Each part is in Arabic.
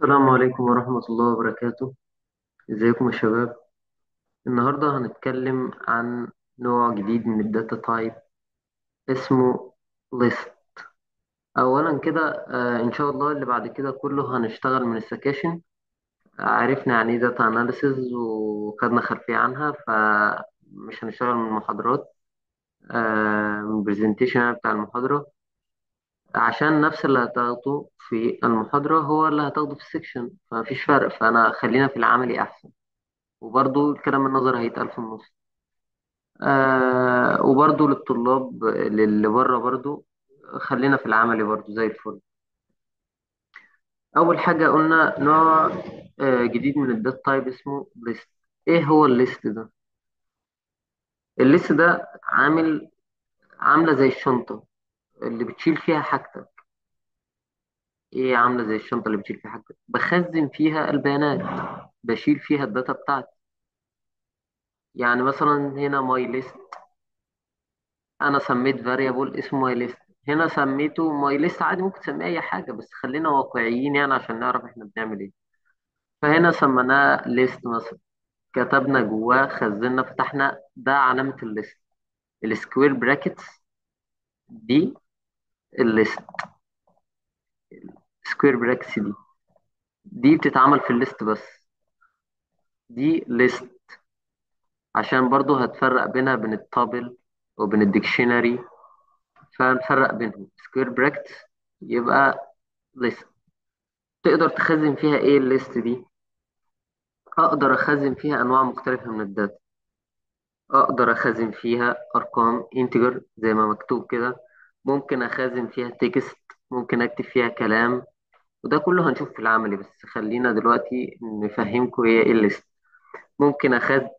السلام عليكم ورحمة الله وبركاته. ازيكم يا شباب؟ النهاردة هنتكلم عن نوع جديد من الداتا تايب اسمه list. أولا كده إن شاء الله اللي بعد كده كله هنشتغل من السكاشن. عرفنا يعني ايه داتا أناليسز وخدنا خلفية عنها، فمش هنشتغل من المحاضرات، من البرزنتيشن بتاع المحاضرة، عشان نفس اللي هتاخده في المحاضرة هو اللي هتاخده في السكشن، فمفيش فرق. فأنا خلينا في العملي أحسن، وبرضو الكلام النظري هيتقال في النص. وبرضو للطلاب اللي بره برضو خلينا في العملي برضو زي الفل. أول حاجة قلنا نوع جديد من الداتا تايب اسمه ليست. إيه هو الليست ده؟ الليست ده عاملة زي الشنطة اللي بتشيل فيها حاجتك. إيه عاملة زي الشنطة اللي بتشيل فيها حاجتك؟ بخزن فيها البيانات، بشيل فيها الداتا بتاعتي. يعني مثلا هنا ماي ليست، انا سميت فاريبل اسمه ماي ليست. هنا سميته ماي ليست عادي، ممكن تسميه اي حاجه، بس خلينا واقعيين يعني عشان نعرف احنا بنعمل ايه. فهنا سميناه ليست مثلا، كتبنا جواه، خزنا، فتحنا، ده علامه الليست. السكوير براكتس دي الليست. سكوير براكتس دي بتتعمل في الليست بس. دي ليست عشان برضو هتفرق بينها بين التابل وبين الديكشنري، فنفرق بينهم. سكوير براكتس يبقى ليست. تقدر تخزن فيها ايه الليست دي؟ اقدر اخزن فيها انواع مختلفة من الداتا. اقدر اخزن فيها ارقام انتجر زي ما مكتوب كده، ممكن اخزن فيها تكست، ممكن اكتب فيها كلام. وده كله هنشوف في العملي، بس خلينا دلوقتي نفهمكم هي ايه الليست. ممكن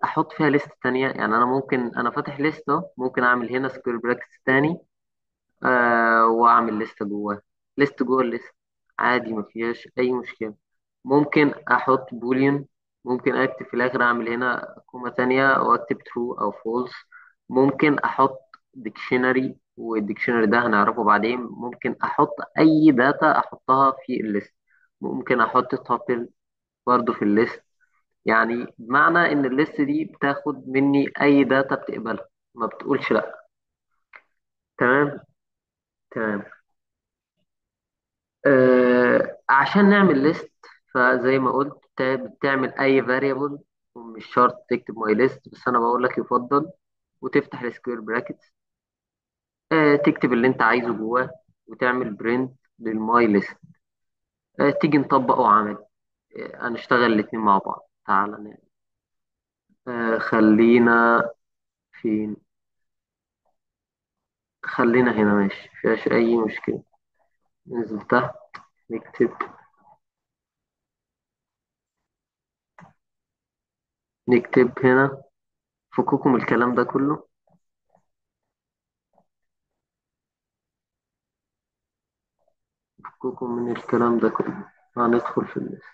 احط فيها ليست تانية. يعني انا ممكن، انا فاتح ليست اهو، ممكن اعمل هنا سكوير براكتس تاني، واعمل ليست جواه. ليست جوه الليست عادي، ما فيهاش اي مشكله. ممكن احط بوليان، ممكن اكتب في الاخر، اعمل هنا كومه تانية واكتب ترو او فولس. ممكن احط ديكشنري، والديكشنري ده هنعرفه بعدين. ممكن احط اي داتا احطها في الليست. ممكن احط تابل برضه في الليست. يعني بمعنى ان الليست دي بتاخد مني اي داتا بتقبلها، ما بتقولش لا. تمام. تمام. عشان نعمل ليست، فزي ما قلت بتعمل اي فاريبل، ومش شرط تكتب ماي ليست، بس انا بقول لك يفضل وتفتح السكوير براكتس، تكتب اللي انت عايزه جواه، وتعمل برنت للماي ليست. تيجي نطبقه عملي. هنشتغل الاتنين مع بعض. تعالى خلينا فين؟ خلينا هنا ماشي، مفيهاش اي مشكلة. ننزل تحت، نكتب نكتب هنا. فككم الكلام ده كله، فككم من الكلام ده كله. هندخل في الليست.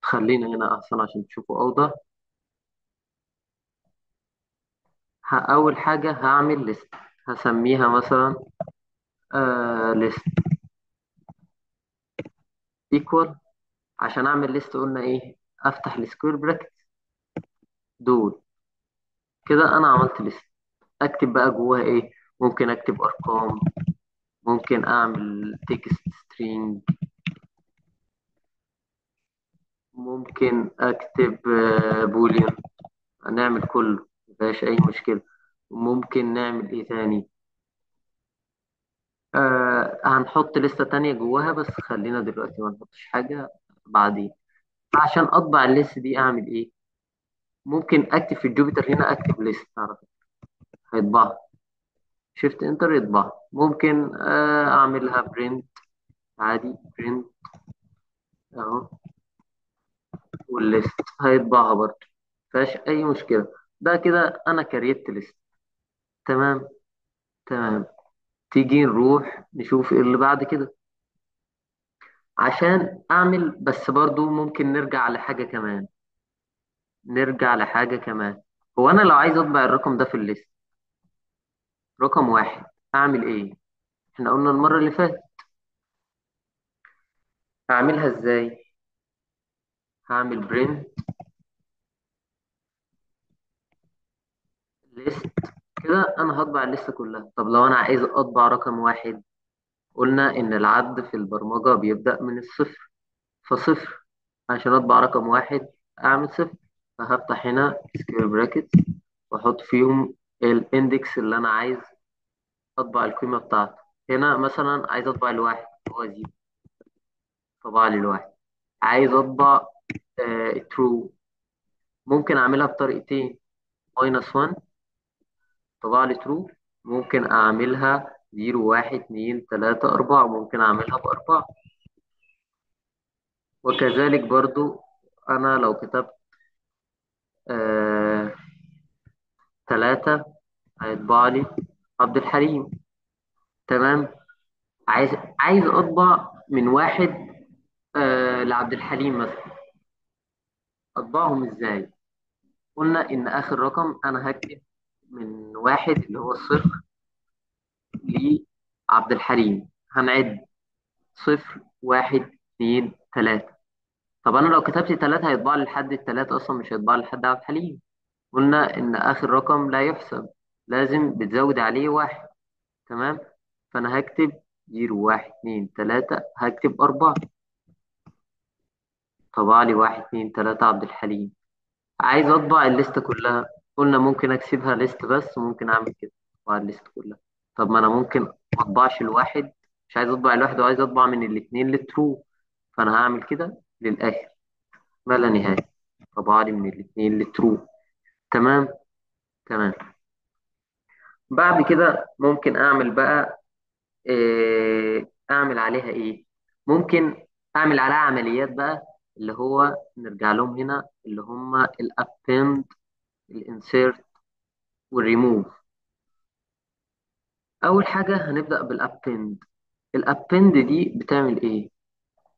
خلينا هنا أحسن عشان تشوفوا أوضح. أول حاجة هعمل ليست، هسميها مثلا ليست ايكوال. عشان أعمل ليست قلنا إيه؟ أفتح السكوير براكت دول. كده أنا عملت ليست. أكتب بقى جواها إيه؟ ممكن أكتب أرقام، ممكن أعمل تكست سترينج، ممكن أكتب بوليان. هنعمل كله، مفيهاش أي مشكلة. ممكن نعمل إيه تاني؟ هنحط لستة تانية جواها، بس خلينا دلوقتي ما نحطش حاجة بعدين. عشان أطبع الليست دي أعمل إيه؟ ممكن أكتب في الجوبيتر هنا، أكتب ليست على فكرة هيطبعها. شيفت انتر يطبعها. ممكن أعملها برنت عادي، برنت أهو، والليست هيطبعها برضه، مفيهاش أي مشكلة. ده كده أنا كريت ليست. تمام. تمام. تيجي نروح نشوف إيه اللي بعد كده. عشان أعمل، بس برضه ممكن نرجع لحاجة كمان. هو انا لو عايز اطبع الرقم ده في الليست، رقم واحد، اعمل ايه؟ احنا قلنا المرة اللي فاتت هعملها ازاي؟ هعمل برنت ليست. كده انا هطبع الليست كلها. طب لو انا عايز اطبع رقم واحد، قلنا ان العد في البرمجة بيبدأ من الصفر، فصفر عشان اطبع رقم واحد اعمل صفر. فهفتح هنا سكوير براكت واحط فيهم الاندكس اللي انا عايز اطبع القيمة بتاعته. هنا مثلا عايز اطبع الواحد، هو زيرو، طبع لي الواحد. عايز اطبع ترو، ممكن اعملها بطريقتين: ماينس 1 طبع لي ترو، ممكن اعملها 0 1 2 3 4، ممكن اعملها باربعة. وكذلك برضو انا لو كتبت 3 هيطبع لي عبد الحليم. تمام. عايز اطبع من واحد لعبد الحليم مثلا، اطبعهم ازاي؟ قلنا ان اخر رقم انا هكتب من واحد اللي هو الصفر لعبد الحليم، هنعد: صفر واحد اتنين تلاتة. طب انا لو كتبت تلاتة هيطبع لي لحد التلاتة اصلا، مش هيطبع لي لحد عبد الحليم. قلنا ان اخر رقم لا يحسب، لازم بتزود عليه واحد. تمام. فانا هكتب 0 1 2 3، هكتب 4، طبع لي 1 2 3 عبد الحليم. عايز اطبع الليست كلها، قلنا ممكن اكسبها ليست بس، ممكن اعمل كده اطبع الليست كلها. طب ما انا ممكن ما اطبعش الواحد، مش عايز اطبع الواحد وعايز اطبع من الاثنين للترو، فانا هعمل كده للاخر ما لا نهايه، طبع لي من الاثنين للترو. تمام. تمام. بعد كده ممكن اعمل بقى اعمل عليها ايه؟ ممكن اعمل عليها عمليات بقى، اللي هو نرجع لهم هنا، اللي هم الابند، الانسيرت، والريموف. اول حاجه هنبدا بالابند. الابند دي بتعمل ايه؟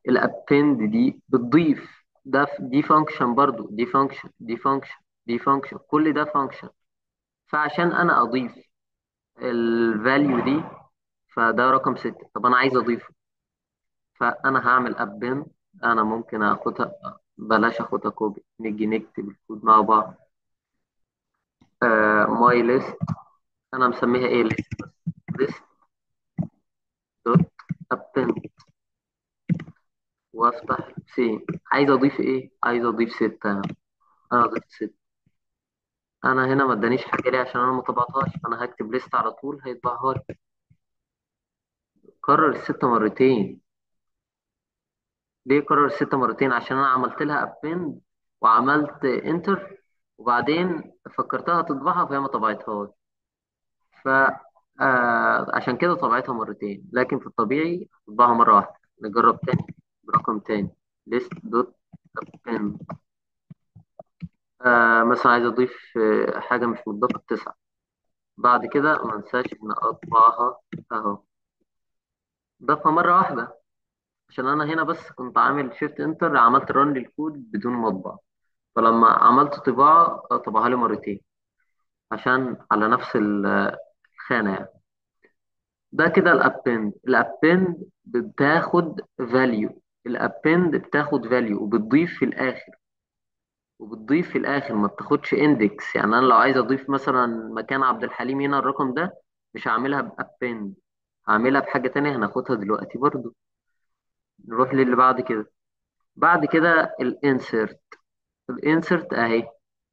الابند دي بتضيف، دي فانكشن برضو، دي فانكشن، دي فانكشن، دي فانكشن، كل ده فانكشن. فعشان انا اضيف الفاليو دي، فده رقم 6، طب انا عايز اضيفه، فانا هعمل ابند. انا ممكن اخدها، بلاش اخدها كوبي، نيجي نكتب الكود مع بعض. ماي ليست، انا مسميها ايه؟ ليست بس. ليست دوت ابند، وافتح سين. عايز اضيف ايه؟ عايز اضيف 6. انا ضفت 6. انا هنا ما ادانيش حاجه ليه؟ عشان انا ما طبعتهاش، فانا هكتب ليست على طول هيطبعها لي. كرر الستة مرتين. ليه كرر الستة مرتين؟ عشان انا عملت لها ابند وعملت انتر، وبعدين فكرتها تطبعها فهي ما طبعتهاش. ف عشان كده طبعتها مرتين، لكن في الطبيعي تطبعها مرة واحدة. نجرب تاني برقم تاني: list دوت append. مثلا عايز أضيف حاجة مش متضافة 9. بعد كده ما انساش إن أطبعها أهو، ضافها مرة واحدة. عشان أنا هنا بس كنت عامل شيفت انتر، عملت رن للكود بدون ما أطبع، فلما عملت طباعة طبعها لي مرتين عشان على نفس الخانة يعني. ده كده الابند. الابند بتاخد فاليو، الابند بتاخد فاليو وبتضيف في الاخر، وبتضيف في الاخر ما بتاخدش اندكس. يعني انا لو عايز اضيف مثلا مكان عبد الحليم هنا الرقم ده، مش هعملها بابند، هعملها بحاجة تانية هناخدها دلوقتي برضو. نروح للي بعد كده. بعد كده الانسرت. الانسرت اهي،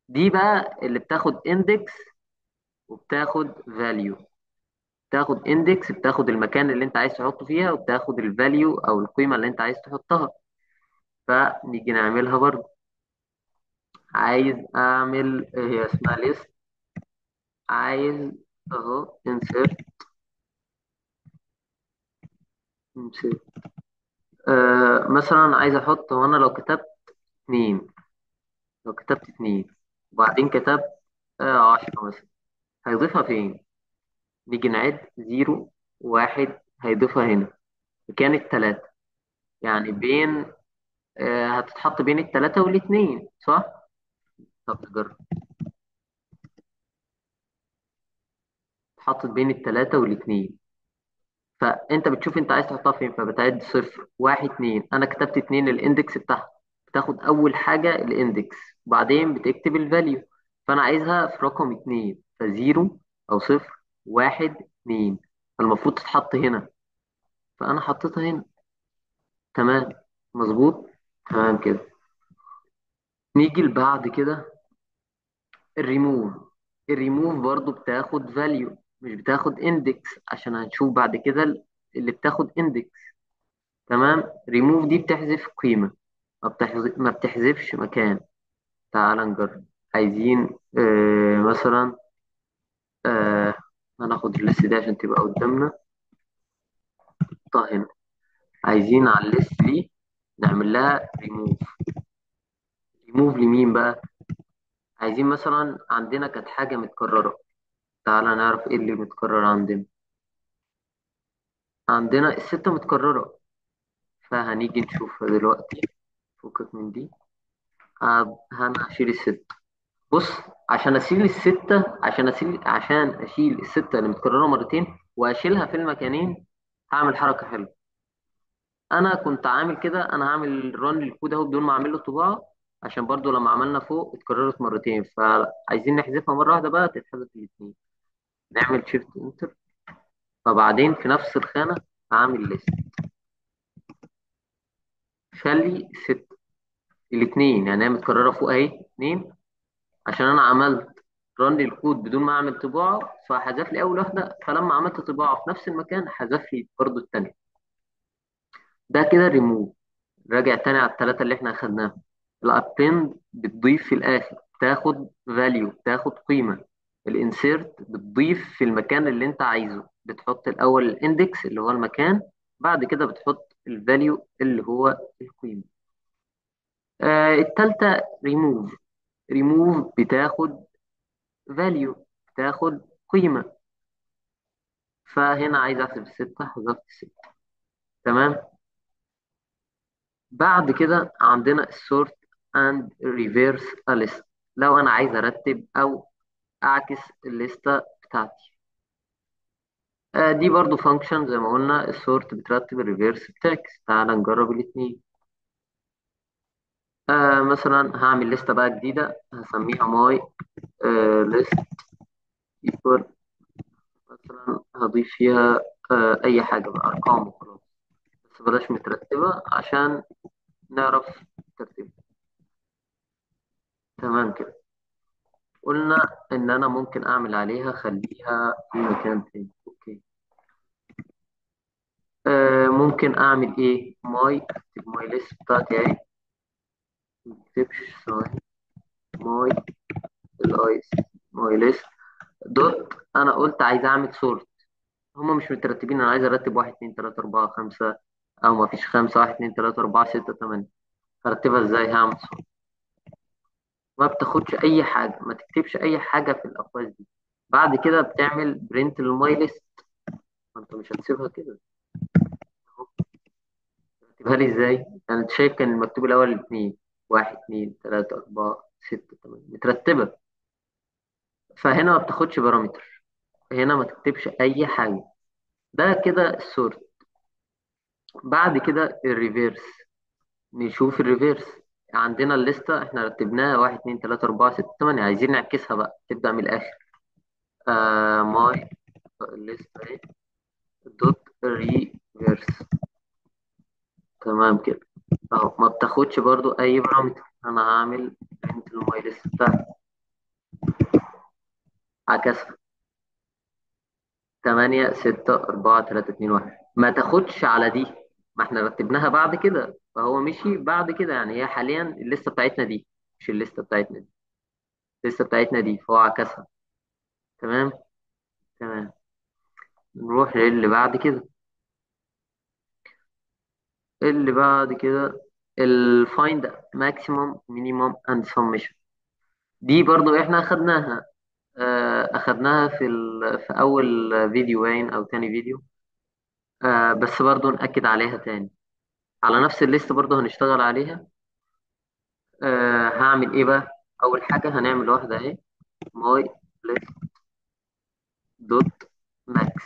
دي بقى اللي بتاخد اندكس وبتاخد فاليو. بتاخد اندكس، بتاخد المكان اللي انت عايز تحطه فيها، وبتاخد الفاليو او القيمه اللي انت عايز تحطها. فنيجي نعملها برضه. عايز اعمل هي اسمها ليست، عايز اهو انسيرت مثلا عايز احط، وانا لو كتبت 2، لو كتبت 2 وبعدين كتبت 10 مثلا، هيضيفها فين؟ نيجي نعد: 0 1، هيضيفها هنا مكان التلاتة، يعني بين هتتحط بين التلاتة والاتنين، صح؟ طب نجرب. اتحطت بين التلاتة والاتنين. فانت بتشوف انت عايز تحطها فين، فبتعد صفر واحد اتنين، انا كتبت اتنين الاندكس بتاعها. بتاخد اول حاجه الاندكس، وبعدين بتكتب الفاليو. فانا عايزها في رقم اتنين، فزيرو او صفر واحد اتنين، فالمفروض تتحط هنا، فانا حطيتها هنا. تمام. مظبوط. تمام كده. نيجي لبعد كده، الريموف. الريموف برضو بتاخد فاليو، مش بتاخد اندكس، عشان هنشوف بعد كده اللي بتاخد اندكس. تمام. ريموف دي بتحذف قيمة، ما بتحذفش مكان. تعال نجرب. عايزين مثلا آه هناخد الليست دي عشان تبقى قدامنا. طه هنا. عايزين على الليست دي نعمل لها ريموف. ريموف لمين بقى؟ عايزين مثلا عندنا كانت حاجة متكررة. تعال نعرف ايه اللي متكرر عندنا. عندنا الستة متكررة، فهنيجي نشوفها دلوقتي. فكك من دي. أنا هشيل الستة. بص، عشان اشيل الستة اللي متكررة مرتين واشيلها في المكانين، هعمل حركة حلوة. انا كنت عامل كده، انا هعمل ران للكود اهو بدون ما اعمل له طباعة، عشان برضو لما عملنا فوق اتكررت مرتين، فعايزين نحذفها مرة واحدة بقى تتحذف الاثنين. نعمل شيفت انتر. فبعدين في نفس الخانة هعمل ليست. خلي الست الاثنين، يعني هي متكررة فوق اهي اتنين، عشان انا عملت رن للكود بدون ما اعمل طباعه، فحذف لي اول واحده، فلما عملت طباعه في نفس المكان حذف لي برضو الثانيه. ده كده ريموف. راجع تاني على الثلاثه اللي احنا اخدناهم. الابند بتضيف في الاخر، بتاخد فاليو، بتاخد قيمه. الانسيرت بتضيف في المكان اللي انت عايزه، بتحط الاول الاندكس اللي هو المكان، بعد كده بتحط الفاليو اللي هو القيمه. التالتة ريموف. ريموف بتاخد فاليو، بتاخد قيمة. فهنا عايز احسب الستة، حذفت الستة. تمام. بعد كده عندنا السورت اند ريفيرس ليست. لو انا عايز ارتب او اعكس الليستة بتاعتي. دي برضو فانكشن زي ما قلنا، السورت بترتب، الريفيرس بتعكس. تعال نجرب الاتنين. مثلا هعمل لستة بقى جديدة، هسميها ماي ليست ايكوال. مثلا هضيف فيها اي حاجة بقى، ارقام وخلاص، بس بلاش مترتبة عشان نعرف ترتيب. تمام كده. قلنا إن أنا ممكن أعمل عليها خليها في مكان تاني. أوكي. ممكن أعمل إيه؟ أكتب ماي ليست بتاعتي أهي. مكتبش ثواني. ماي الأيس ماي ليست دوت. أنا قلت عايز أعمل سورت. هما مش مترتبين، أنا عايز أرتب واحد اتنين تلاتة أربعة خمسة، أو مفيش خمسة، واحد اتنين تلاتة أربعة ستة تمانية. هرتبها إزاي؟ هعمل سورت. ما بتاخدش أي حاجة، ما تكتبش أي حاجة في الأقواس دي. بعد كده بتعمل برنت للماي ليست. ما انت مش هتسيبها كده. تكتبها لي ازاي؟ يعني انت شايف كان المكتوب الاول الاثنين، واحد اتنين تلاتة أربعة ستة تمانية مترتبة. فهنا ما بتاخدش بارامتر، هنا ما تكتبش أي حاجة. ده كده السورت. بعد كده الريفيرس. نشوف الريفيرس. عندنا الليستة احنا رتبناها واحد اتنين تلاتة أربعة ستة تمانية، عايزين نعكسها بقى، تبدأ من الآخر. ماي الليستة اهي دوت ريفيرس. تمام كده. اهو ما بتاخدش برضو اي بارامتر. انا هعمل برنت الماي ليست بتاعتي، عكسها. 8 6 4 3 2 1. ما تاخدش على دي، ما احنا رتبناها بعد كده، فهو مشي بعد كده، يعني هي حاليا الليسته بتاعتنا دي، مش الليسته بتاعتنا دي. الليسته بتاعتنا دي، فهو عكسها. تمام. تمام. نروح للي بعد كده. اللي بعد كده الفايند ماكسيمم مينيمم اند سمشن. دي برضو احنا اخدناها. اخدناها في اول فيديو باين او تاني فيديو. بس برضو نأكد عليها تاني. على نفس الليست برضو هنشتغل عليها. هعمل ايه بقى؟ اول حاجه هنعمل واحده اهي، ماي ليست دوت ماكس.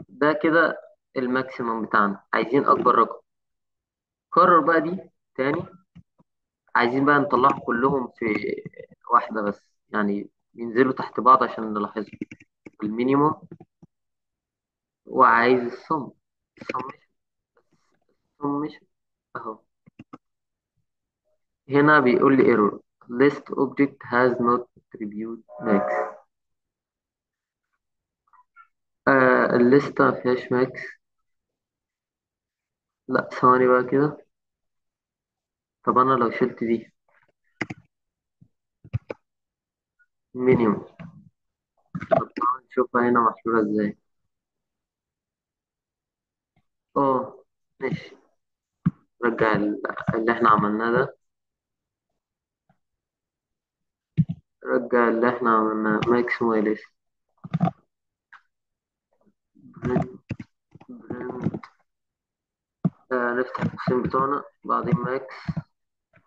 ده كده الماكسيمم بتاعنا، عايزين اكبر رقم. كرر بقى دي تاني، عايزين بقى نطلعهم كلهم في واحدة بس، يعني ينزلوا تحت بعض عشان نلاحظهم. المينيموم، وعايز السمشن اهو. هنا بيقول لي error list object has not attribute max. الليستة مفيهاش ماكس. لا ثواني بقى كده. طب انا لو شلت دي مينيموم، طب تعالى نشوفها هنا محلولة ازاي. اه ماشي. رجع اللي احنا عملناه ده، رجع اللي احنا عملناه ماكس واي ليست. نفتح القوسين بتوعنا، بعدين ماكس،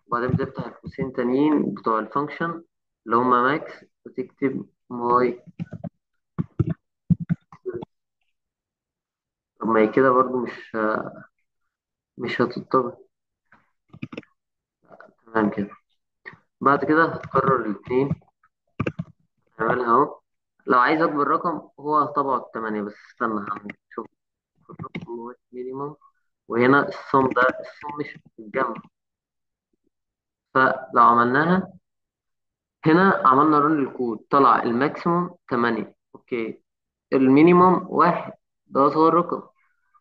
وبعدين بتفتح القوسين تانيين بتوع الفانكشن اللي هما ماكس، وتكتب ماي. طب ما هي كده برضو مش هتطبق. تمام كده. بعد كده هتكرر الاتنين، نعملها اهو. لو عايز اكبر رقم هو طبعه التمانية، بس استنى هنشوف الرقم هو مينيمم. وهنا الصم ده، الصم مش الجمع، فلو عملناها هنا عملنا رن الكود، طلع الماكسيموم 8. اوكي. المينيموم واحد، ده أصغر رقم.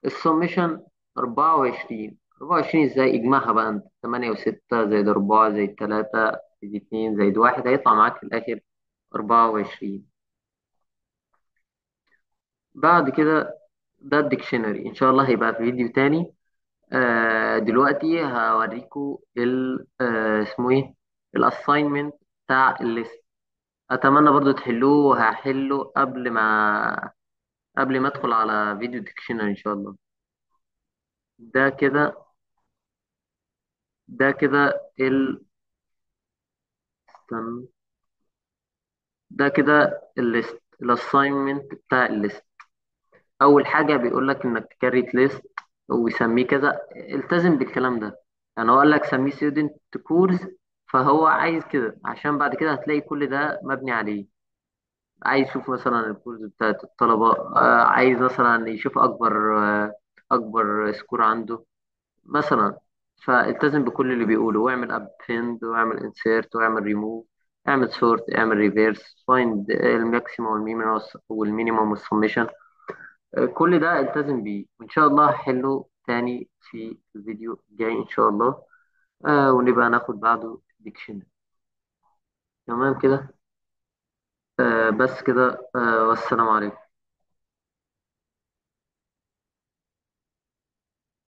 السمشن 24. 24 ازاي؟ اجمعها بقى انت، 8 و6 زائد 4 زائد 3 زائد 2 زائد 1 هيطلع معاك في الآخر 24. بعد كده ده الديكشنري، إن شاء الله هيبقى في فيديو تاني. دلوقتي هوريكم اسمه ايه، الاساينمنت بتاع الليست. اتمنى برضو تحلوه، وهحله قبل ما ادخل على فيديو ديكشنري ان شاء الله. ده كده ده كده استنى. ده كده الليست، الاساينمنت بتاع الليست. اول حاجه بيقول لك انك تكريت ليست ويسميه كذا، التزم بالكلام ده. يعني هو قال لك سميه ستودنت كورس، فهو عايز كده عشان بعد كده هتلاقي كل ده مبني عليه. عايز يشوف مثلا الكورس بتاعت الطلبه، عايز مثلا يشوف اكبر سكور عنده مثلا. فالتزم بكل اللي بيقوله، واعمل ابند، واعمل انسيرت، واعمل ريموف، اعمل سورت، اعمل ريفيرس، فايند الماكسيمم والمينيمم والسميشن. كل ده التزم بيه، وان شاء الله هحله تاني في الفيديو الجاي ان شاء الله. ونبقى ناخد بعده ديكشنري. تمام كده. بس كده. والسلام عليكم.